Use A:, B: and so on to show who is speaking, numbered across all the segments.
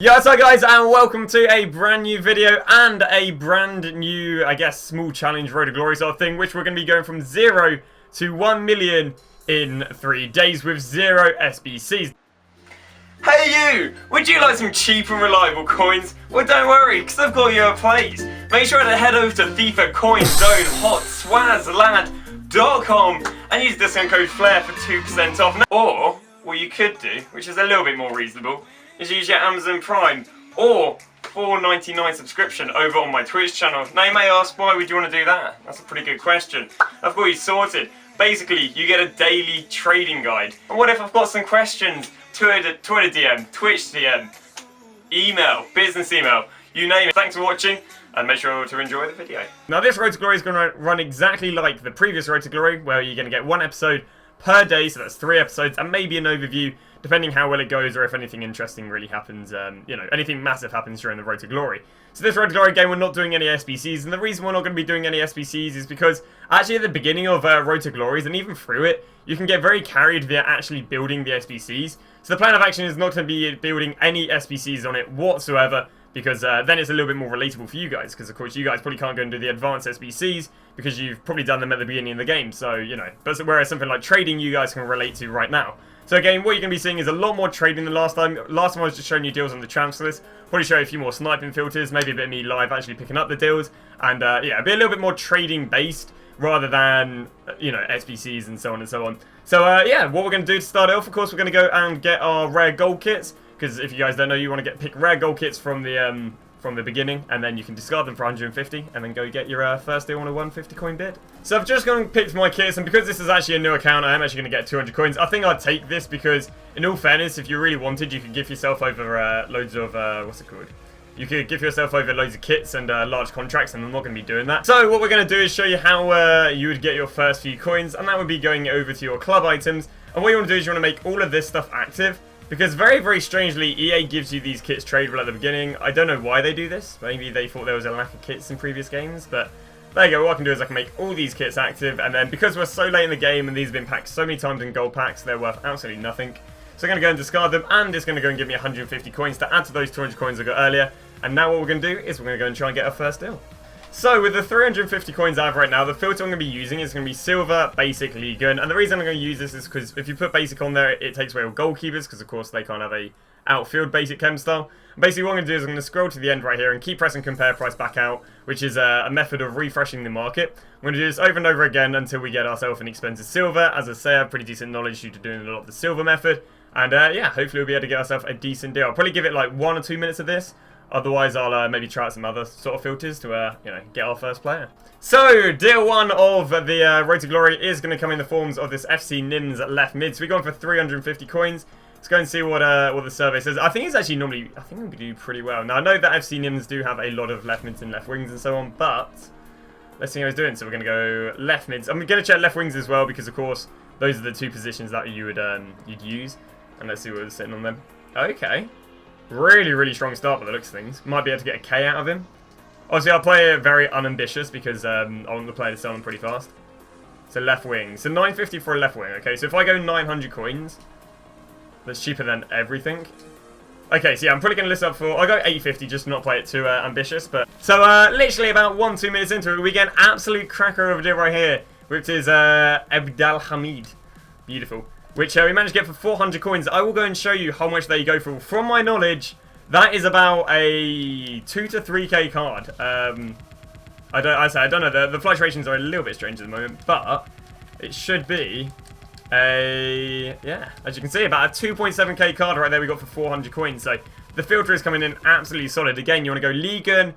A: Yo, what's up guys, and welcome to a brand new video and a brand new, I guess, small challenge, Road to Glory sort of thing, which we're going to be going from 0 to 1 million in 3 days with 0 SBCs. Hey you! Would you like some cheap and reliable coins? Well, don't worry, because I've got you a place. Make sure to head over to FIFA Coin Zone HotSwazLand.com and use discount code FLAIR for 2% off. Or, what you could do, which is a little bit more reasonable, is use your Amazon Prime or $4.99 subscription over on my Twitch channel. Now you may ask, why would you want to do that? That's a pretty good question. I've got you sorted. Basically, you get a daily trading guide. And what if I've got some questions? Twitter DM, Twitch DM, email, business email, you name it. Thanks for watching, and make sure to enjoy the video. Now this Road to Glory is going to run exactly like the previous Road to Glory, where you're going to get 1 episode per day, so that's 3 episodes, and maybe an overview, depending how well it goes or if anything interesting really happens, you know, anything massive happens during the Road to Glory. So this Road to Glory game, we're not doing any SBCs, and the reason we're not going to be doing any SBCs is because actually at the beginning of Road to Glories, and even through it, you can get very carried via actually building the SBCs. So the plan of action is not to be building any SBCs on it whatsoever, because then it's a little bit more relatable for you guys, because of course you guys probably can't go and do the advanced SBCs, because you've probably done them at the beginning of the game, so, you know, but whereas something like trading you guys can relate to right now. So again, what you're going to be seeing is a lot more trading than last time. Last time I was just showing you deals on the transfer list. Probably show you a few more sniping filters, maybe a bit of me live actually picking up the deals. And yeah, a little bit more trading based rather than, you know, SBCs and so on and so on. So yeah, what we're going to do to start it off, of course, we're going to go and get our rare gold kits. Because if you guys don't know, you want to pick rare gold kits from the beginning, and then you can discard them for 150, and then go get your first deal on a 150 coin bid. So I've just gone and picked my kits, and because this is actually a new account, I am actually going to get 200 coins. I think I'd take this because, in all fairness, if you really wanted, you could give yourself over loads of, what's it called? You could give yourself over loads of kits and large contracts, and I'm not going to be doing that. So what we're going to do is show you how you would get your first few coins, and that would be going over to your club items. And what you want to do is you want to make all of this stuff active. Because very, very strangely, EA gives you these kits tradable at the beginning. I don't know why they do this. Maybe they thought there was a lack of kits in previous games. But there you go. What I can do is I can make all these kits active. And then because we're so late in the game and these have been packed so many times in gold packs, they're worth absolutely nothing. So I'm going to go and discard them. And it's going to go and give me 150 coins to add to those 200 coins I got earlier. And now what we're going to do is we're going to go and try and get our first deal. So with the 350 coins I have right now, the filter I'm going to be using is going to be silver, basic, league, and the reason I'm going to use this is because if you put basic on there, it takes away all goalkeepers, because of course they can't have a outfield basic chem style. Basically what I'm going to do is I'm going to scroll to the end right here and keep pressing compare price back out, which is a method of refreshing the market. I'm going to do this over and over again until we get ourselves an expensive silver. As I say, I have pretty decent knowledge due to doing a lot of the silver method, and yeah, hopefully we'll be able to get ourselves a decent deal. I'll probably give it like 1 or 2 minutes of this. Otherwise, I'll maybe try out some other sort of filters to, you know, get our first player. So, deal 1 of the Road to Glory is going to come in the forms of this FC Nims left mid. So we're going for 350 coins. Let's go and see what the survey says. I think it's actually normally, I think we do pretty well. Now, I know that FC Nims do have a lot of left mids and left wings and so on, but let's see how he's doing. So we're going to go left mids. I'm going to check left wings as well because, of course, those are the 2 positions that you would you'd use. And let's see what's sitting on them. Okay. Really, really strong start by the looks of things. Might be able to get a K out of him. Obviously, I'll play it very unambitious because I want the player to sell them pretty fast. So left wing. So 950 for a left wing. Okay, so if I go 900 coins, that's cheaper than everything. Okay, so yeah, I'm probably going to list up for... I'll go 850 just to not play it too ambitious. But so literally about 1-2 minutes into it, we get an absolute cracker of a deal right here, which is Abdelhamid. Beautiful. Which we managed to get for 400 coins. I will go and show you how much they go for. From my knowledge, that is about a 2 to 3k card. I don't know. The fluctuations are a little bit strange at the moment, but it should be a, yeah, as you can see, about a 2.7k card right there we got for 400 coins. So the filter is coming in absolutely solid. Again, you want to go League and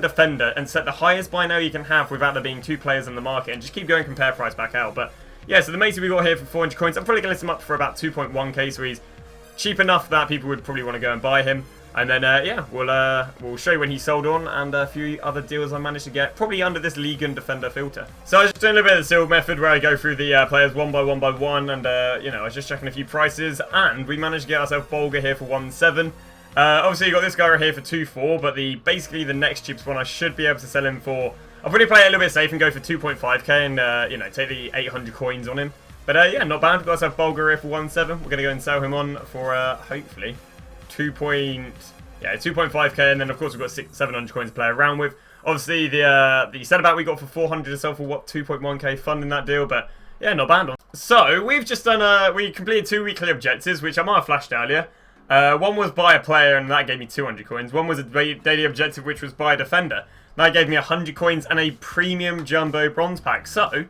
A: Defender and set the highest buy now you can have without there being 2 players in the market, and just keep going compare price back out. But yeah, so the matey we got here for 400 coins, I'm probably going to list him up for about 2.1k, so he's cheap enough that people would probably want to go and buy him. And then, yeah, we'll show you when he's sold on, and a few other deals I managed to get, probably under this League and Defender filter. So I was just doing a little bit of the silver method, where I go through the players one by one, and, you know, I was just checking a few prices, and we managed to get ourselves Bolger here for 1.7. Obviously, you got this guy right here for 2.4, but basically the next cheapest one I should be able to sell him for... I'll probably play it a little bit safe and go for 2.5k and, you know, take the 800 coins on him. But, yeah, not bad. We've got ourselves Bulgar here for 1.7. We're going to go and sell him on for, hopefully, 2.5k, and then of course we've got 700 coins to play around with. Obviously the centre-back we got for 400 itself for what, 2.1k funding that deal, but yeah, not bad. So we've just done we completed 2 weekly objectives, which I might have flashed earlier. One was buy a player, and that gave me 200 coins. One was a daily objective, which was buy a defender. That gave me 100 coins and a premium jumbo bronze pack. So,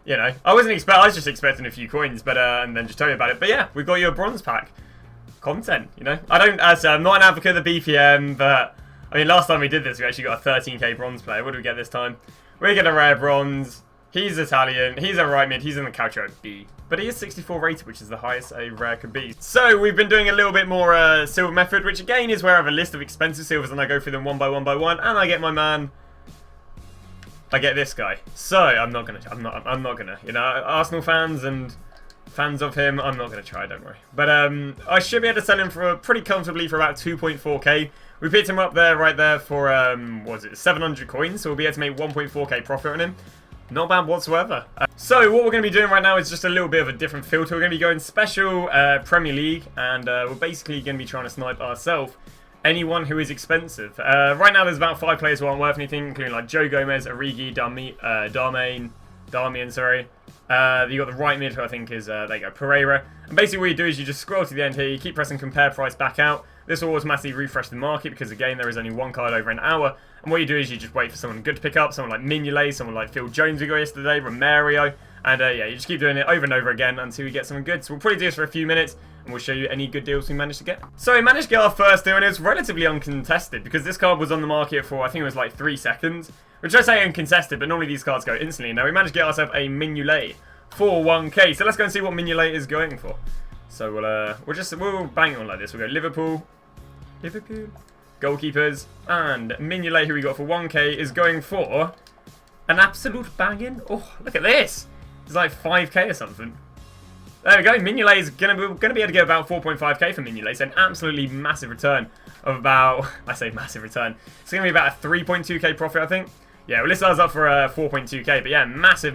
A: you know, I was just expecting a few coins, but and then just tell you about it. But yeah, we've got you a bronze pack. Content, you know. I'm not an advocate of the BPM, but I mean, last time we did this, we actually got a 13k bronze player. What do we get this time? We get a rare bronze. He's Italian. He's a right mid. He's in the Calcio B. But he is 64 rated, which is the highest a rare could be. So we've been doing a little bit more silver method, which again is where I have a list of expensive silvers and I go through them one by one, and I get my man. I get this guy. So I'm not gonna. You know, Arsenal fans and fans of him, I'm not gonna try. Don't worry. But I should be able to sell him for pretty comfortably for about 2.4k. We picked him up there, right there, for what was it, 700 coins. So we'll be able to make 1.4k profit on him. Not bad whatsoever. So what we're going to be doing right now is just a little bit of a different filter. We're going to be going special Premier League, and we're basically going to be trying to snipe ourselves anyone who is expensive. Right now there's about 5 players who aren't worth anything, including like Joe Gomez, Origi, Darmian, sorry. You got the right mid, who I think is, there you go, Pereira. And basically what you do is you just scroll to the end here, you keep pressing compare price back out. This will automatically refresh the market because, again, there is only one card over an hour. And what you do is you just wait for someone good to pick up, someone like Mignolet, someone like Phil Jones we got yesterday, Romario. And yeah, you just keep doing it over and over again until you get something good. So we'll probably do this for a few minutes and we'll show you any good deals we managed to get. So we managed to get our first deal, and it was relatively uncontested because this card was on the market for, I think it was like 3 seconds. Which I say uncontested, but normally these cards go instantly. Now we managed to get ourselves a Mignolet for 1k. So let's go and see what Mignolet is going for. So we'll bang it on like this. We'll go Liverpool, goalkeepers, and Mignolet, who we got for 1k, is going for an absolute banging. Oh, look at this! It's like 5k or something. There we go. Mignolet is gonna be able to get about 4.5k for Mignolet. So an absolutely massive return of about, I say massive return. It's gonna be about a 3.2k profit, I think. Yeah, we'll list ours up for 4.2k, but yeah, massive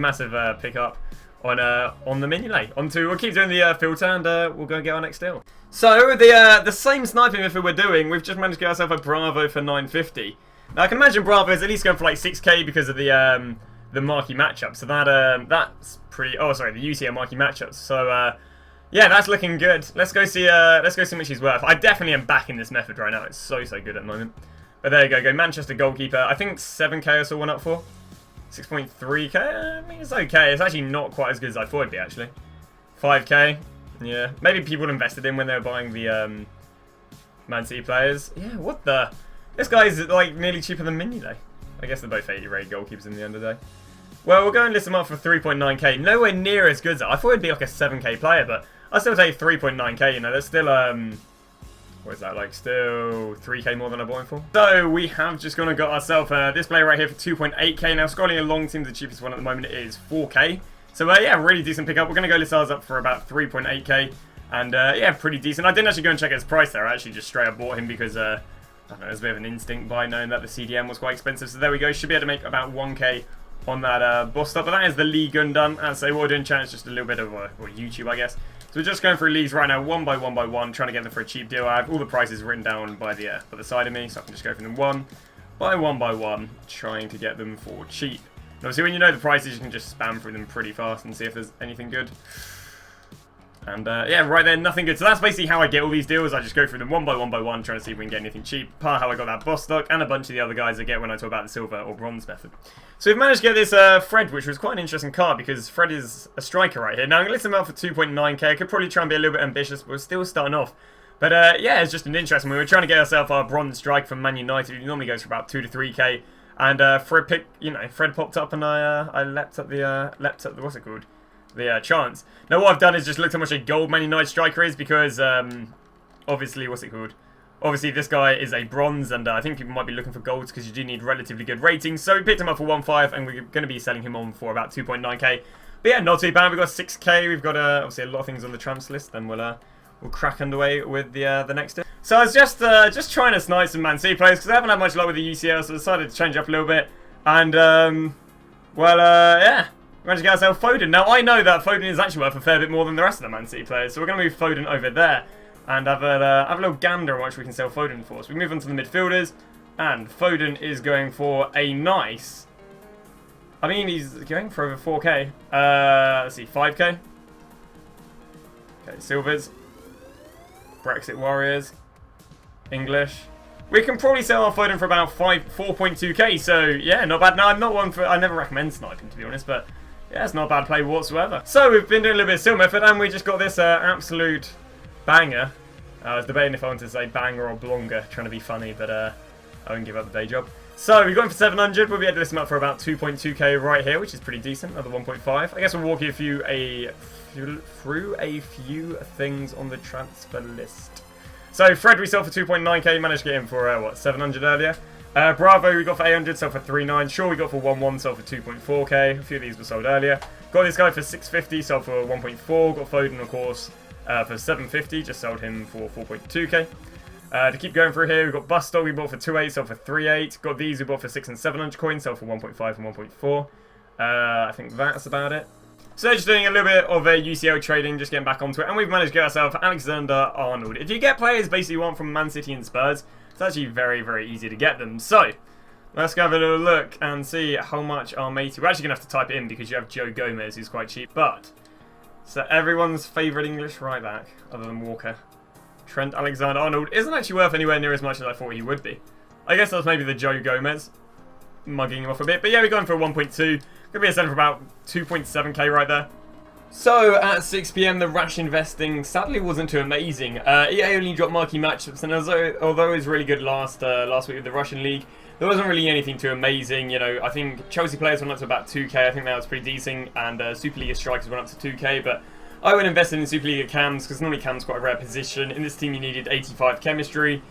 A: pickup on the Mignolet. We'll keep doing the filter, and we'll go and get our next deal. So the same sniping method we're doing, we've just managed to get ourselves a Bravo for 950. Now I can imagine Bravo is at least going for like 6k because of the marquee matchup. So that's pretty. Oh, sorry, the UCL marquee matchups. So yeah, that's looking good. Let's go see how much he's worth. I definitely am backing this method right now. It's so good at the moment. But there you go. Go Manchester goalkeeper. I think 7k I saw one up for. 6.3k. I mean, it's okay. It's actually not quite as good as I thought it'd be actually. 5k. Yeah, maybe people invested in when they were buying the Man City players. Yeah, what the? This guy's like nearly cheaper than Mignolet. I guess they're both 80 rated goalkeepers in the end of the day. Well, we'll go and list them up for 3.9k. Nowhere near as good as that. I thought it'd be like a 7k player, but I still take 3.9k. You know, there's still what is that, like still 3k more than I bought him for? So we have just gone and got ourselves this player right here for 2.8k. Now scrolling along, seems the cheapest one at the moment is 4k. So yeah, really decent pickup. We're going to go list ours up for about 3.8k. And yeah, pretty decent. I didn't actually go and check his price there. I actually just straight up bought him because, I don't know, it was a bit of an instinct buy knowing that the CDM was quite expensive. So there we go. Should be able to make about 1k on that bust up. But that is the league undone. As I say, what we're doing, chat, is just a little bit of YouTube, I guess. So we're just going through leagues right now, one by one, trying to get them for a cheap deal. I have all the prices written down by the side of me, so I can just go from them one by one, trying to get them for cheap. And obviously, when you know the prices, you can just spam through them pretty fast and see if there's anything good. And yeah, right there, nothing good. So that's basically how I get all these deals. I just go through them one by one, trying to see if we can get anything cheap. Part of how I got that boss stock, and a bunch of the other guys I get when I talk about the silver or bronze method. So we've managed to get this Fred, which was quite an interesting card because Fred is a striker right here. Now I'm going to list him out for 2.9k. I could probably try and be a little bit ambitious, but we're still starting off. But yeah, it's just an interesting. We were trying to get ourselves our bronze strike from Man United, who normally goes for about 2 to 3k. And Fred popped up, and I leapt up the what's it called? The chance. Now what I've done is just looked how much a gold Man United striker is because obviously what's it called? Obviously this guy is a bronze, and I think people might be looking for golds because you do need relatively good ratings. So we picked him up for 1.5, and we're going to be selling him on for about 2.9k. But yeah, not too bad. We've got 6k. We've got obviously a lot of things on the transfer list, and we'll crack underway with the next deal. So I was just trying to snipe some Man City players because I haven't had much luck with the UCL, so I decided to change up a little bit. And yeah. We managed to get ourselves Foden. Now, I know that Foden is actually worth a fair bit more than the rest of the Man City players, so we're going to move Foden over there. and have a little gander on what we can sell Foden for. So we move on to the midfielders, and Foden is going for a nice... I mean, he's going for over 4k. Let's see, 5k. Okay, Silvers. Brexit Warriors. English. We can probably sell our Foden for about 4.2k, so yeah, not bad. No, I'm not one for... I never recommend sniping, to be honest, but yeah, it's not a bad play whatsoever. So we've been doing a little bit of skill method, and we just got this absolute banger. I was debating if I wanted to say banger or blonga, trying to be funny, but I wouldn't give up the day job. So we got him for 700. We'll be able to list him up for about 2.2k right here, which is pretty decent. Another 1.5. I guess we'll walk you through a few things on the transfer list. So Fred we sold for 2.9k. Managed to get him for what, 700 earlier. Bravo we got for 800, sold for 3.9. Shaw we got for 1.1, sold for 2.4k. A few of these were sold earlier. Got this guy for 650, sold for 1.4. Got Foden, of course, for 750, just sold him for 4.2k. To keep going through here, we've got Busto we bought for 2.8, sold for 3.8. Got these we bought for 6 and 700 coins, sold for 1.5 and 1.4. I think that's about it. So just doing a little bit of UCL trading, just getting back onto it, and we've managed to get ourselves Alexander-Arnold. If you get players basically you want from Man City and Spurs, it's actually very, very easy to get them. So let's go have a little look and see how much our matey... We're actually going to have to type it in because you have Joe Gomez, who's quite cheap, but... So everyone's favourite English right back, other than Walker. Trent Alexander-Arnold isn't actually worth anywhere near as much as I thought he would be. I guess that's maybe the Joe Gomez, mugging him off a bit. But yeah, we're going for a 1.2. Going to be a centre for about 2.7k right there. So at 6 PM, the rash investing sadly wasn't too amazing. EA only dropped marquee matchups, and although it was really good last week with the Russian League, there wasn't really anything too amazing. You know, I think Chelsea players went up to about 2k. I think that was pretty decent, and Superliga strikers went up to 2k. But I would invest in Superliga cams because normally cams quite a rare position. In this team, you needed 85 chemistry.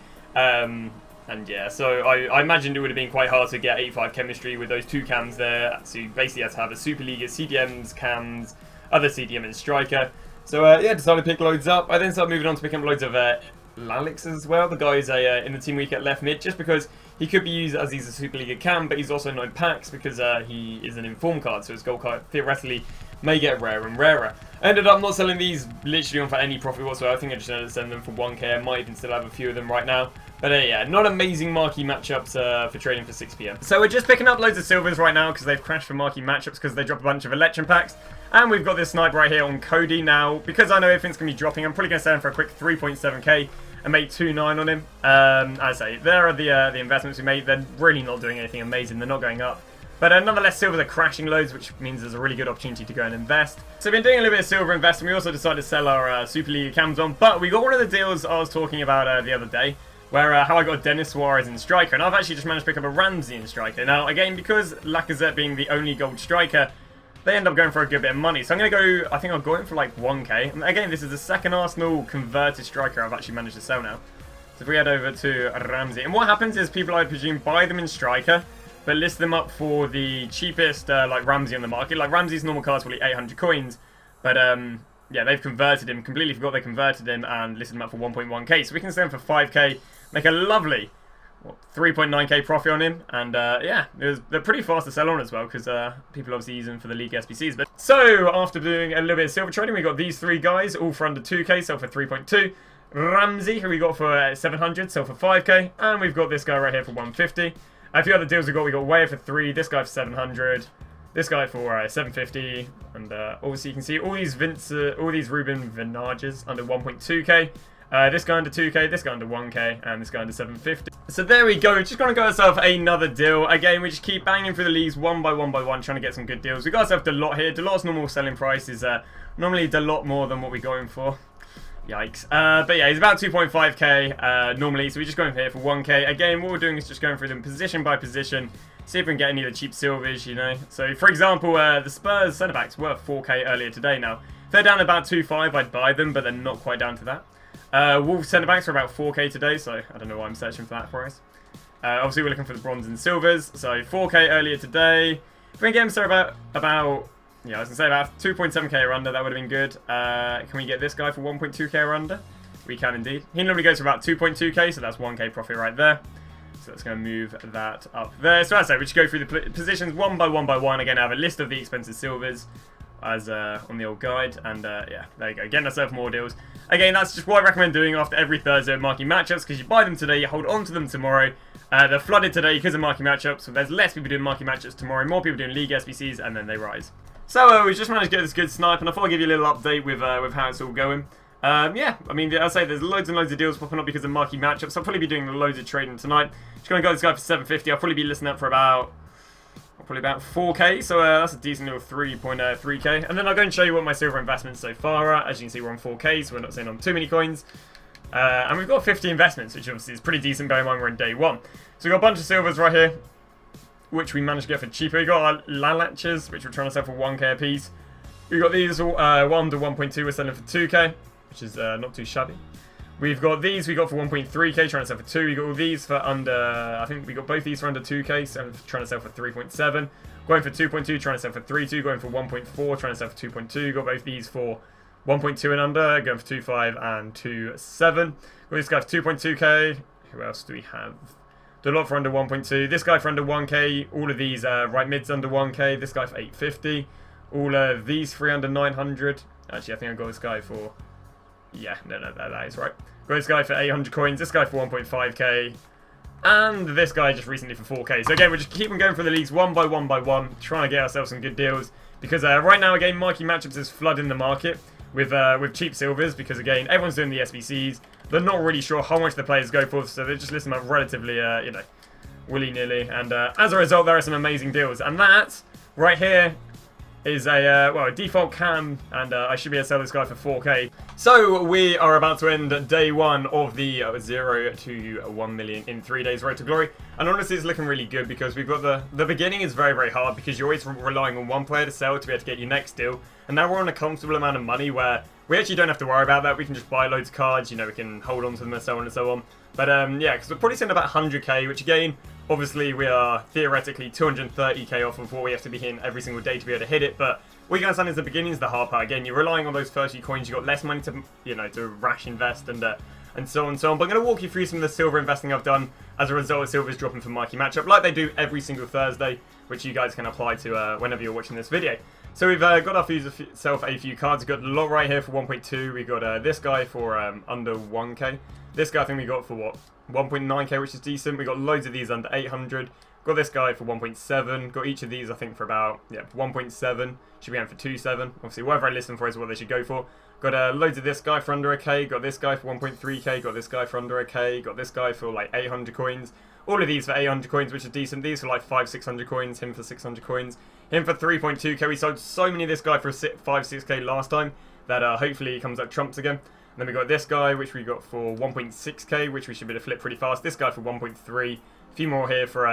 A: And yeah, so I imagined it would have been quite hard to get 85 chemistry with those two cams there. So you basically had to have a Superliga, CDMs, cams, other CDM and striker. So yeah, decided to pick loads up. I then started moving on to picking up loads of Lalix as well. The guy's in the team week at left mid, just because he could be used as he's a Superliga cam, but he's also 9 packs because he is an inform card, so his gold card theoretically may get rarer and rarer. I ended up not selling these literally on for any profit whatsoever. I think I just ended up selling them for 1k. I might even still have a few of them right now. But yeah, not amazing marquee matchups for trading for 6 PM. So we're just picking up loads of silvers right now because they've crashed for marquee matchups because they dropped a bunch of election packs. And we've got this sniper right here on Cody now. Because I know everything's going to be dropping, I'm probably going to sell him for a quick 3.7k and make 2.9 on him. As I say, there are the investments we made. They're really not doing anything amazing. They're not going up. But nonetheless, silvers are crashing loads, which means there's a really good opportunity to go and invest. So we've been doing a little bit of silver investing. We also decided to sell our Super League cams on. But we got one of the deals I was talking about the other day, where how I got Dennis Suarez in striker. And I've actually just managed to pick up a Ramsey in striker. Now, again, because Lacazette being the only gold striker, they end up going for a good bit of money. So I'm going to go, I think I'll go in for like 1k. And again, this is the second Arsenal converted striker I've actually managed to sell now. So if we head over to Ramsey. And what happens is people, I presume, buy them in striker, but list them up for the cheapest, like Ramsey on the market. Like Ramsey's normal card's probably 800 coins, but yeah, they've converted him. Completely forgot they converted him and listed him up for 1.1k. So we can sell him for 5k, make a lovely 3.9k profit on him, and yeah, they're pretty fast to sell on as well because people obviously use them for the league SBC'S. But so after doing a little bit of silver trading, we got these 3 guys all for under 2k, sold for 3.2. Ramsey, who we got for 700, sold for 5k, and we've got this guy right here for 150. A few other deals we got Weah for 3, this guy for 700, this guy for 750, and obviously you can see all these Ruben Vinages under 1.2k, this guy under 2k, this guy under 1k, and this guy under 750. So there we go, just gonna got ourselves another deal. Again, we just keep banging through the leagues one by one, trying to get some good deals. We got ourselves Delot here. Delot's normal selling price is normally a lot more than what we're going for. Yikes. But yeah, he's about 2.5k normally, so we're just going here for 1k. Again, what we're doing is just going through them position by position, see if we can get any of the cheap silvers, you know. So, for example, the Spurs centre-backs were 4k earlier today now. If they're down about 2.5, I'd buy them, but they're not quite down to that. Wolves centre-backs are about 4k today, so I don't know why I'm searching for that price. Obviously, we're looking for the bronze and silvers, so 4k earlier today. If we can get him, so about... Yeah, I was going to say about 2.7k or under, that would have been good. Can we get this guy for 1.2k or under? We can indeed. He normally goes for about 2.2k, so that's 1k profit right there. So that's going to move that up there. So as I say, we just go through the positions one by one. Again, I have a list of the expensive silvers. as on the old guide, and yeah, there you go, getting ourselves more deals. Again, that's just what I recommend doing after every Thursday of marking matchups, because you buy them today, you hold on to them tomorrow. They're flooded today because of marking matchups, so there's less people doing marking matchups tomorrow, more people doing League SBCs, and then they rise. So we just managed to get this good snipe, and I thought I'd give you a little update with how it's all going. Yeah, I mean, I'll say there's loads and loads of deals popping up because of marquee matchups. I'll probably be doing loads of trading tonight. Just going to go this guy for 750. I'll probably be listening up for about 4k, so that's a decent little 3.3k. And then I'll go and show you what my silver investments so far are. As you can see, we're on 4k, so we're not sitting on too many coins. And we've got 50 investments, which obviously is pretty decent, bear in mind we're in day 1. So we've got a bunch of silvers right here, which we managed to get for cheaper. We've got our Lalachers, which we're trying to sell for 1k a piece. We've got these, 1 to 1.2, we're selling for 2k, which is not too shabby. We've got these, we got for 1.3k, trying to sell for 2. We got all these for under, I think we got both these for under 2k, so trying to sell for 3.7. Going for 2.2, trying to sell for 3.2. Going for 1.4, trying to sell for 2.2. Got both these for 1.2 and under, going for 2.5 and 2.7. Got this guy for 2.2k. Who else do we have? Do a lot for under 1.2. This guy for under 1k. All of these right mids under 1k. This guy for 850. All of these for under 900. Actually, I think I got this guy for... Yeah, no, that is right. Got this guy for 800 coins, this guy for 1.5k, and this guy just recently for 4k. So again, we're just keeping going for the leagues one by one, trying to get ourselves some good deals. Because right now, again, marquee matchups is flooding the market with cheap silvers. Because again, everyone's doing the SBCs. They're not really sure how much the players go for, so they're just listing up relatively, you know, willy-nilly. And as a result, there are some amazing deals. And that, right here, is a default cam, and I should be able to sell this guy for 4k. So we are about to end day 1 of the 0 to 1 million in 3 days road to glory, and honestly it's looking really good because we've got the beginning is very hard because you're always relying on one player to sell to be able to get your next deal, and now we're on a comfortable amount of money where we actually don't have to worry about that. We can just buy loads of cards, you know, we can hold on to them and so on and so on. But yeah, because we're probably seeing about 100k, which again, obviously we are theoretically 230k off of what we have to be hitting every single day to be able to hit it, but what you guys understand is the beginning is the hard part. Again, you're relying on those first few coins, you've got less money to, you know, to rash invest and so on and so on. But I'm going to walk you through some of the silver investing I've done as a result of silvers dropping for marquee matchup, like they do every single Thursday, which you guys can apply to whenever you're watching this video. So we've got ourselves a few cards. We've got a lot right here for 1.2. We've got this guy for under 1k. This guy I think we got for what? 1.9k, which is decent. We got loads of these under 800. Got this guy for 1.7. Got each of these I think for about 1.7. Should be going for 2.7. Obviously, whatever I list them for is what they should go for. Got loads of this guy for under a k. Got this guy for 1.3k. Got this guy for under a k. Got this guy for like 800 coins. All of these for 800 coins, which are decent. These for like 600 coins. Him for 600 coins. Him for 3.2k. We sold so many of this guy for 6k last time that hopefully he comes up trumps again. And then we got this guy, which we got for 1.6k, which we should be able to flip pretty fast. This guy for 1.3. A few more here for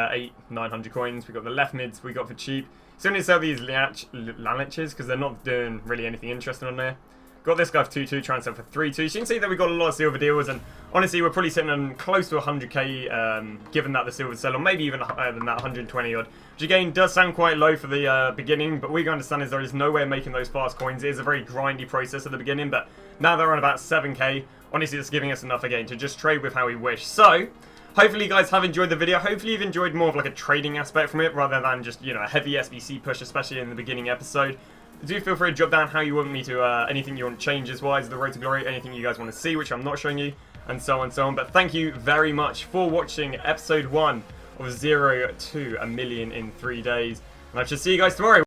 A: 900 coins. We got the left mids we got for cheap. So we need to sell these Lalachers because they're not doing really anything interesting on there. Got this guy for 2.2, trying to sell for 3.2. So you can see that we got a lot of silver deals, and honestly, we're probably sitting on close to 100k, given that the silver sell, or maybe even higher than that, 120 odd. Which again does sound quite low for the beginning, but what you understand is there is no way of making those fast coins. It is a very grindy process at the beginning, but now they're on about 7k. Honestly, it's giving us enough again to just trade with how we wish. So hopefully you guys have enjoyed the video. Hopefully you've enjoyed more of like a trading aspect from it rather than just, you know, a heavy SBC push, especially in the beginning episode. Do feel free to drop down how you want me to, anything you want changes wise, the road to glory, anything you guys want to see, which I'm not showing you, and so on and so on. But thank you very much for watching episode 1 of 0 to 1 million in 3 days. And I shall see you guys tomorrow.